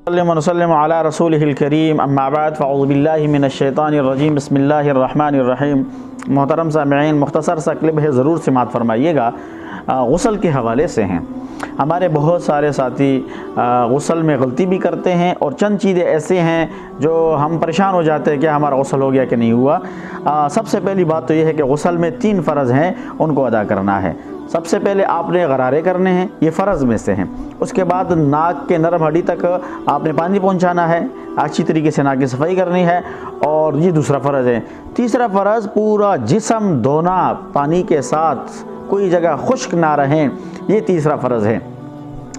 وسلم علی رسولہ الکریم اما بعد فاعوذ باللہ من الشیطان الرجیم بسم اللہ الرحمن الرحیم۔ محترم سامعین، مختصر سا کلپ ہے، ضرور سماعت فرمائیے گا۔ غسل کے حوالے سے ہیں، ہمارے بہت سارے ساتھی غسل میں غلطی بھی کرتے ہیں اور چند چیزیں ایسے ہیں جو ہم پریشان ہو جاتے ہیں کہ ہمارا غسل ہو گیا کہ نہیں ہوا۔ سب سے پہلی بات تو یہ ہے کہ غسل میں 3 فرض ہیں، ان کو ادا کرنا ہے۔ سب سے پہلے آپ نے غرارے کرنے ہیں، یہ فرض میں سے ہیں۔ اس کے بعد ناک کے نرم ہڈی تک آپ نے پانی پہنچانا ہے، اچھی طریقے سے ناک کی صفائی کرنی ہے، اور یہ دوسرا فرض ہے۔ تیسرا فرض، پورا جسم دھونا پانی کے ساتھ، کوئی جگہ خشک نہ رہیں، یہ تیسرا فرض ہے۔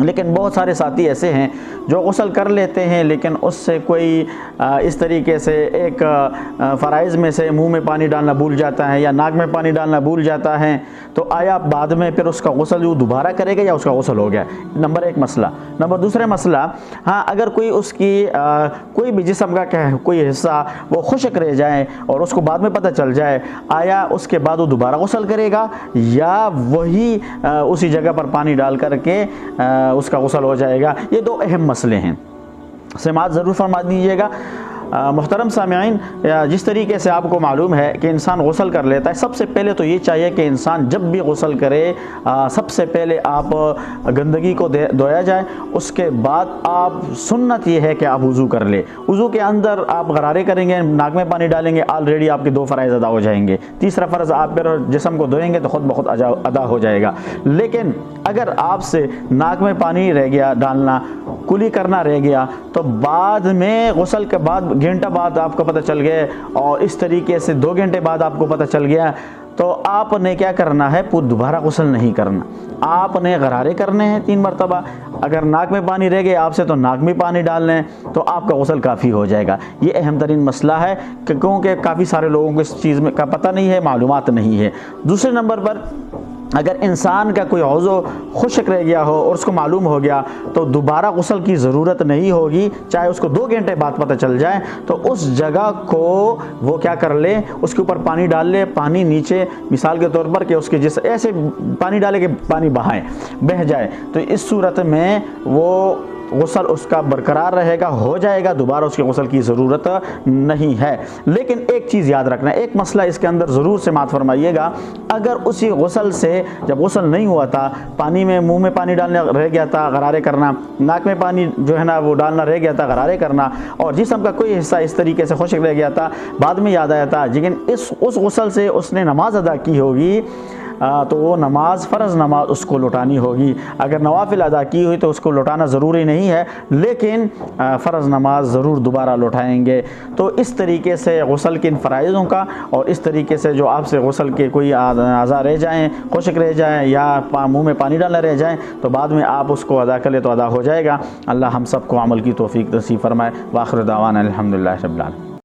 لیکن بہت سارے ساتھی ایسے ہیں جو غسل کر لیتے ہیں لیکن اس سے کوئی اس طریقے سے ایک فرائض میں سے منہ میں پانی ڈالنا بھول جاتا ہے یا ناک میں پانی ڈالنا بھول جاتا ہے، تو آیا بعد میں پھر اس کا غسل وہ دوبارہ کرے گا یا اس کا غسل ہو گیا؟ نمبر 1 مسئلہ۔ نمبر دوسرا مسئلہ، ہاں اگر کوئی اس کی کوئی بھی جسم کا کوئی حصہ وہ خشک رہ جائے اور اس کو بعد میں پتہ چل جائے، آیا اس کے بعد وہ دوبارہ غسل کرے گا یا وہی اسی جگہ پر پانی ڈال کر کے اس کا غسل ہو جائے گا؟ یہ 2 اہم مسئلے ہیں، سماعت ضرور فرما دیجیے گا۔ محترم سامعین، جس طریقے سے آپ کو معلوم ہے کہ انسان غسل کر لیتا ہے، سب سے پہلے تو یہ چاہیے کہ انسان جب بھی غسل کرے سب سے پہلے آپ گندگی کو دھویا جائے، اس کے بعد آپ سنت یہ ہے کہ آپ وضو کر لے۔ وضو کے اندر آپ غرارے کریں گے، ناک میں پانی ڈالیں گے، آلریڈی آپ کے 2 فرائض ادا ہو جائیں گے۔ تیسرا فرض آپ پھر جسم کو دھوئیں گے تو خود بخود ادا ہو جائے گا۔ لیکن اگر آپ سے ناک میں پانی رہ گیا ڈالنا، کلی کرنا رہ گیا، تو بعد میں غسل کے بعد گھنٹہ بعد آپ کو پتہ چل گیا اور اس طریقے سے 2 گھنٹے بعد آپ کو پتہ چل گیا، تو آپ نے کیا کرنا ہے؟ دوبارہ غسل نہیں کرنا، آپ نے غرارے کرنے ہیں 3 مرتبہ۔ اگر ناک میں پانی رہ گیا آپ سے تو ناک میں پانی ڈالنے ہیں، تو آپ کا غسل کافی ہو جائے گا۔ یہ اہم ترین مسئلہ ہے کیونکہ کافی سارے لوگوں کو اس چیز میں کا پتہ نہیں ہے، معلومات نہیں ہے۔ دوسرے نمبر پر، اگر انسان کا کوئی عضو خشک رہ گیا ہو اور اس کو معلوم ہو گیا تو دوبارہ غسل کی ضرورت نہیں ہوگی، چاہے اس کو 2 گھنٹے بعد پتہ چل جائے، تو اس جگہ کو وہ کیا کر لے، اس کے اوپر پانی ڈال لے، پانی نیچے مثال کے طور پر کہ اس کے جس ایسے پانی ڈالے کہ پانی بہہ جائے، تو اس صورت میں وہ غسل اس کا برقرار رہے گا، ہو جائے گا، دوبارہ اس کے غسل کی ضرورت نہیں ہے۔ لیکن ایک چیز یاد رکھنا، ایک مسئلہ اس کے اندر ضرور سماعت فرمائیے گا، اگر اسی غسل سے جب غسل نہیں ہوا تھا، پانی میں منہ میں پانی ڈالنا رہ گیا تھا غرارے کرنا، ناک میں پانی جو ہے نا وہ ڈالنا رہ گیا تھا غرارے کرنا، اور جسم کا کوئی حصہ اس طریقے سے خشک رہ گیا تھا، بعد میں یاد آیا تھا، لیکن اس غسل سے اس نے نماز ادا کی ہوگی، تو وہ نماز، فرض نماز اس کو لوٹانی ہوگی۔ اگر نوافل ادا کی ہوئی تو اس کو لوٹانا ضروری نہیں ہے، لیکن فرض نماز ضرور دوبارہ لوٹائیں گے۔ تو اس طریقے سے غسل کے ان فرائضوں کا، اور اس طریقے سے جو آپ سے غسل کے کوئی اعضاء رہ جائیں، خشک رہ جائیں یا منہ میں پانی ڈالنا رہ جائیں، تو بعد میں آپ اس کو ادا کر لیں تو ادا ہو جائے گا۔ اللہ ہم سب کو عمل کی توفیق نصیب فرمائے۔ وآخر دعوانا الحمدللہ رب العالمین۔